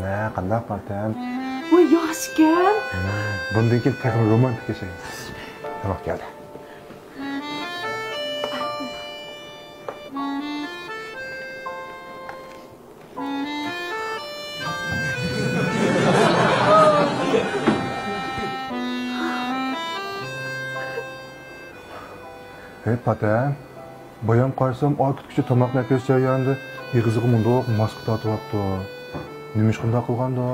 Ne, qanday Fatem? Voy yoshkan. Bundan keyin texnik romantik yashaymiz. Nima keldi? Hey Fatem, bayam qarsam oy kutguchi tomoqni akasiz jarayonida yig'izig'i mundoq maska tortyapti. Nima ish qildi qilganda?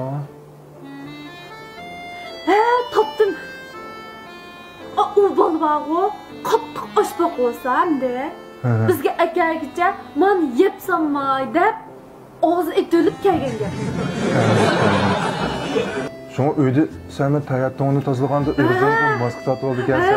Topdim. U bolvag'o qattiq oshpoq bo'lsa-da, bizga akagicha men yepsamay deb og'zi etilib kelgan gap. Şuna uyda sen tayattığını tozalaganda yig'izig'i maska tortib oldi kelsa.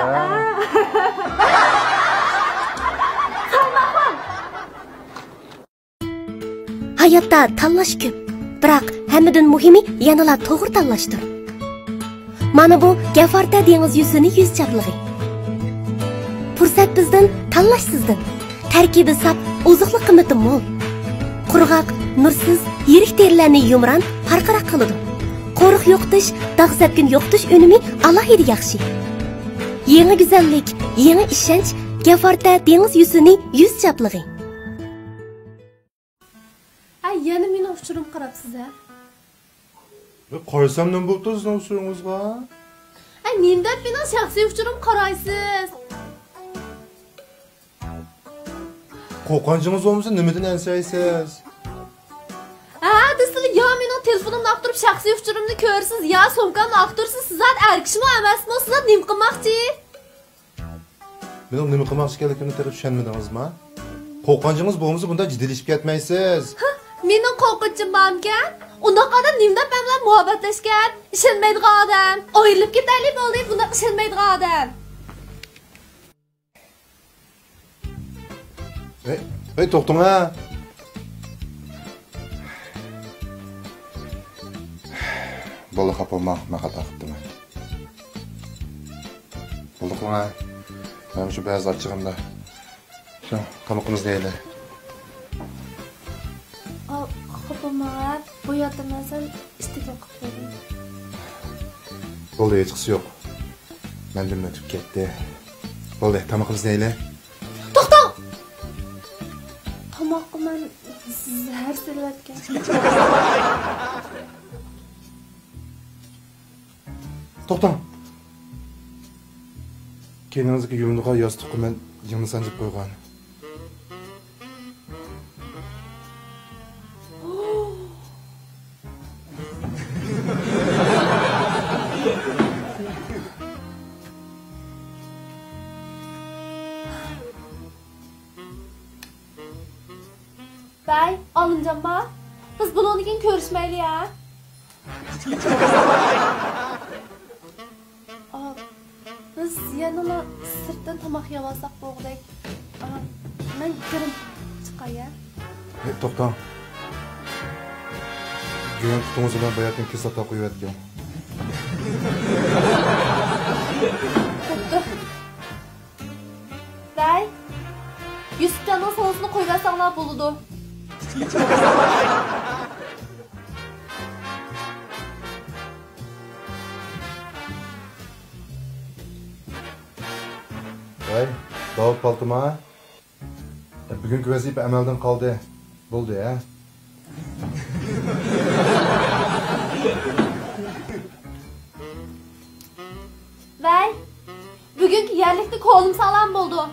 Hayotda tanlash ko'p, biroq hammadan muhimi yanala to'g'ri tanlashdir. Mana bu Gafarta dengiz yuzini yuz chapligi. Fursat bizdan, tanlash sizdan. Tarkibi sap, oziqlik qimmati mo'l. Qurg'oq, nursiz, yirik terilarni yumran, farqaroq qiladi. Qo'riq yo'qtish, dog' sapkin yo'qtish unumi alohida yaxshi. Yangi go'zallik, yangi ishonch Gafarta dengiz yuzini yuz chapligi. Yana meni uchurum qarabsiz-a? Qo'ysam nima bo'pti sizning uchuringizga? Menda meni shaxsiy uchurim qaraysiz. Qo'rqanchingiz bo'lmasa nimadan ansaysiz? Desizlar yo meni telefonimni aqtirib shaxsiy uchurimni ko'rsiz, yo sumkamni aqtirsiz, sizlar erkishmi emasmi? Sizlar nima qilmoqchi? Mening nima qilmoqchi ekanligimni to'g'ri tushunmadingizmi? Qo'rqanchingiz bo'lmasa bunda jiddilashib ketmaysiz. Mening qo'rqinchim borkan, unda qadar nimda men bilan muhabbatlashgan, ishonmaydigan odam, oyilib ketaylik bo'ldi, bunda ishonmaydigan odam. Hey, to'xtang ha. Bo'ldi xapolmoq, men xato qildim. Bo'ldi qilma. Men shu ba'zi ochig'imda. Shu tomoqimizni yeylik. Xapolmoq, bu yo'ldan istiqlol qilib qo'ydim. Bo'ldi, hech qisi yo'q. Mendan o'tib ketdi. Bo'ldi, tomoqimizni yeylik. To'xtang! Tomoqqa men zahar selayotgan. To'xtang. Kendinizga yumruqqa yostiqqa men yig'ni sanjib qo'ygan. Bay, alıncanma. Biz bunun için görüşmeyli ya. Biz yanına sırttan tamak yavasak boğdayk. Ben giderim çıkay ya. To'xtang. Güven tutungiz bilan bayatdan kislota qo'yayotgan. Bay, Yusufcan'ın sosunu koyarsanlar buludu. Hey, Davut Paltuma. Bugungi vazifa amaldan qoldi. Bo'ldi ya. Bay, bugünkü yerlikte kolum sağlam buldu.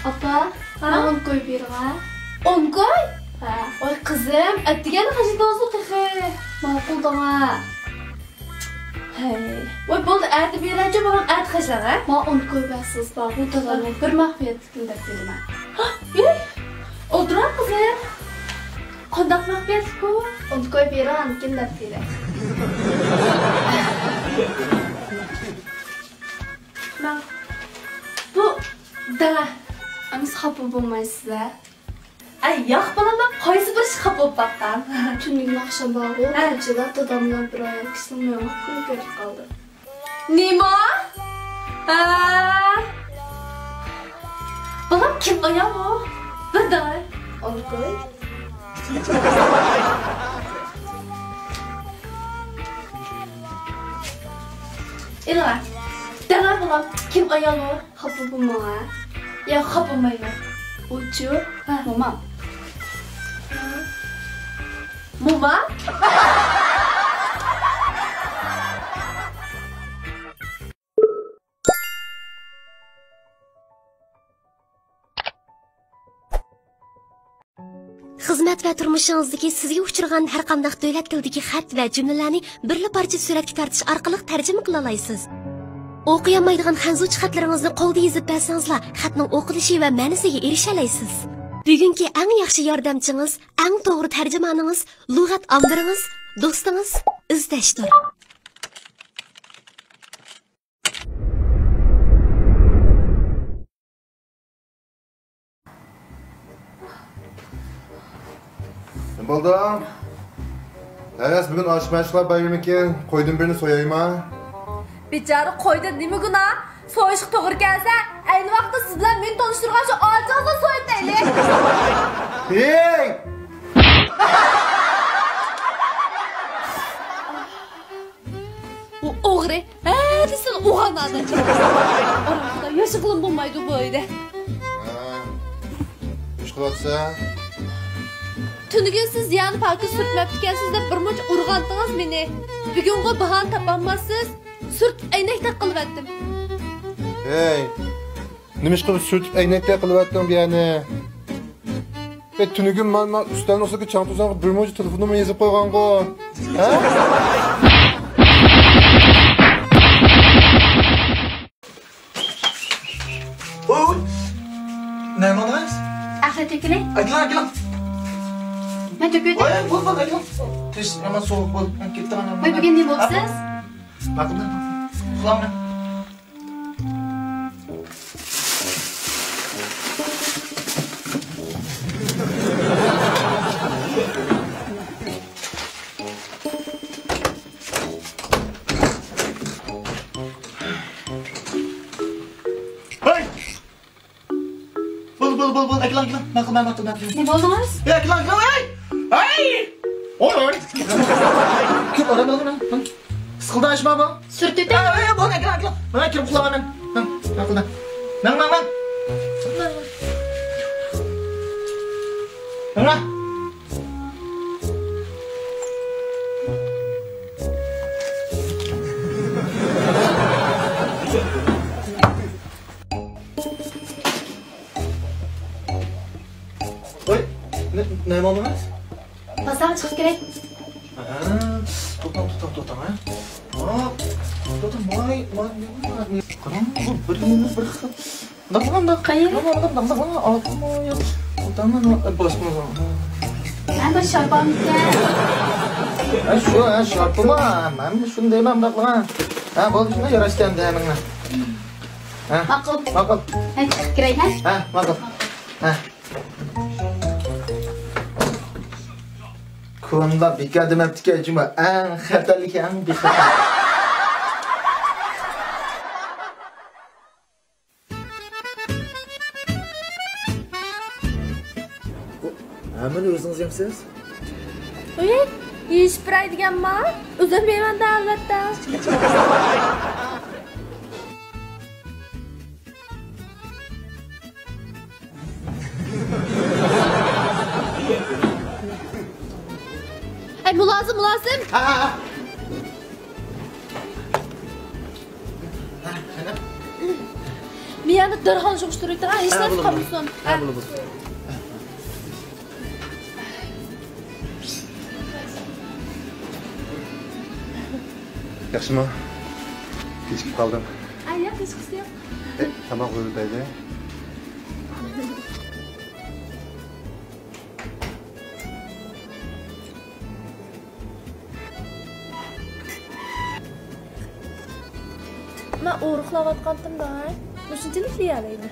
Apa, ben 10 koy bir ha. 10 koy? Oy kızım, ettigen kaçıdan tıkı. Makul dana. Hey, oy buldu erdi bir önce babam ert kaçlan ha? Ma 10 koy bassız bak, bu da bir mahfiyet tıkıldak dedim ha. Yürü, oturan kızım. Kondak mahfiyet bu. 10 koy bir an kindak dedim. Bu dana. Barimiz xafa bo'lmaysiz. Ay, yo'q bilaman, qaysi bir ish xafa bo'lib baqqan. Tunning naqsha bog'i, anchada dadamlar bir ayol kishini yo'q ko'rib qoldi. Nima? Balam kim ayol o? Birday. Olqoy. Ila. Dana balam kim ayol o? Xafa bo'lma. Ya xafa bo'lmayman. Uchu, momam. Mama? xizmat va turmushingizdagi sizga uchragan har qanday davlat tilidagi xat va jumlalarni birla parcha suratga tortish orqali tarjima qila olasiz. O'qiy olmaydigan xanzuchi xatlaringizni qo'lda yozib bersangizlar, xatning o'qilishi va ma'nosiga erisha olasiz. Bugungi eng yaxshi yordamchingiz, eng to'g'ri tarjimoningiz, lug'at ombiringiz, do'stingiz Izdashdir. Bo'ldi. Ayas bugun oshmashlar bayramikin, qo'ydim birini so'yaymi? Bechora qo'ydi nima guna? So'yish to'g'ri kelsa, ayni vaqtda siz bilan meni tanishtirgan shu olchingizni so'yib taylik. Hey! U o'g'ri. Desin uyg'onadi. Orada yashig'lim bo'lmaydi bu uyda. Ish qilyapsa? Tuniga siz yani parkı sürtmepti ekansiz deb bir muncha urg'andingiz meni. Bugungi bahon topolmassiz, sürt aynakda qilib Hey! Nima ish qilib sürtib aynakda qilyapting bu yana? Tunugim men ustalning ustiga chantozanga bir muncha telefonimni yozib qo'ygan-ku. Ha? Oy! Nima bo'ldingiz? Axlat to'kiling. Aytlang. Men to'kdim. Oy, bo'ldi, aytlang. Tez, nima sovuq bo'ldi. Men ketdim. Voy, bugun nima bo'libsiz? Maqulda. Uxlamni. Hey! Bol, aytlang. Maqulda. Ne bo'ldingiz? Aytlang, hey! Hey! Oy! Kim oradan? Sıkıldaşma bu. Sürtüdüm. Bu ne kadar? Ben kirip kulağına. Maqulda. Men. Mana. Oy, ne oldu? Pazar çıkıp gerek. To'xtam, ha. To'xtam, moy. Qarang, bu bir xil. Nima Qayerga? Ben bu şarpanlıkta. Shu, sharpimi? Men shuni deyman, baqlan. Ha, bo'ldi, shuni yarashgan deyman. Ha. Maqul. Hadi çıkıp gerek, ha? Ha, maqul. Ha. Ko'nda beka demabdi-ku, juma. Eng xatarlik, eng bexatar. Mana o'zingiz yemsiz? Oy, yeyish biraydiganmi? Uzatmayman-da albatta. Ay mulozim. Ha. Miyani darhol jo'shtirib turib, hech narsa qolmasin. Ha, bo'ldi. Yaxshimi? Kechikib qoldim. Ay, yo'q, hech qisi yo'q. Tamam qo'yildaydi. Men o'riqlayotgandim-da. Bu shunchalik yeyaladi.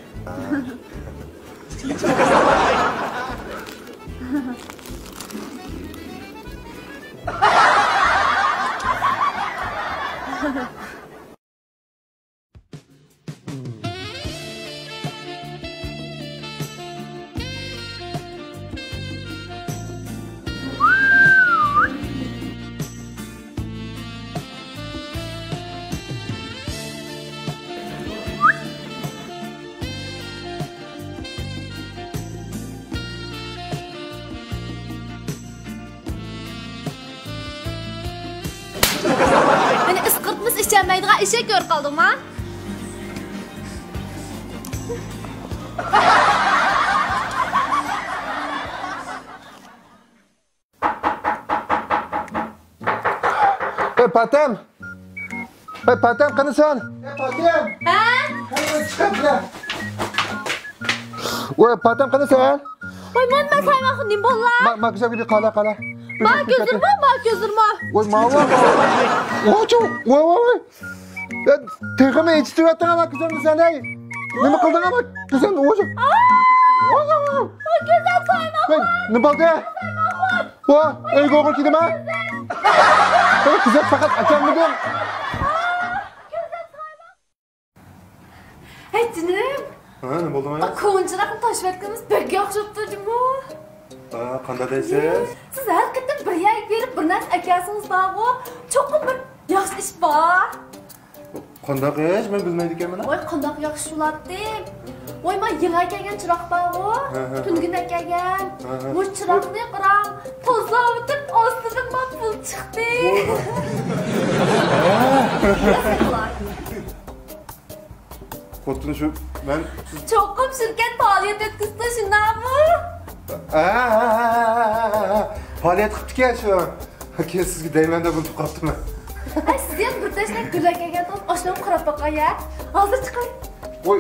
Meni isqirtmas ichanmaydigan eshak ko'rib qoldingmi? Patam! Patam, qanasan? Patam! Ha? Qani chiqiblar? Voy, patam qanasan? Voy, men sayman nim bolla. Ma kuzakida qala. Ma ko'zirma. Voy, ma'lum. Voy. Teg'imi yetishtiryapti ama kuzakni sen ey. Nima qilding ama kuzakni o'zi? Voy, ko'zim sayman. Voy, nima bo'ldi? Voy, uyga o'g'il keldimi? Kuzak faqat akammidim. Hey, jinim. Ha, nima bo'ldi mana? Ko'nchiroqni tashvatganimiz pek yaxshi o'tdi-ku. Qanday deysiz? Siz har qatda bir yak berib, bir narsa akasiniz bor-ku. Cho'qim bir yaxshi ish bor. Qanday ish? Men bilmaydi ekanman. Voy, qanday yaxshi shulatdi. Voy, men yangi kelgan chiroq bor-ku. Tungina kelgan. Bu chiroqni qarang, tozalab o'tib, ostidan pul chiqdi. Xuddi shu men Cho'qim shirkat faoliyat o'tkazdi, shundaymi? faoliyat qilibdi-ku shu. Keyin sizga daymanda buni qoptimi? Ay, siz ham bir tashlab gulakaga to'p oshdan qarab boqay-ya. Hozir chiqing. Voy.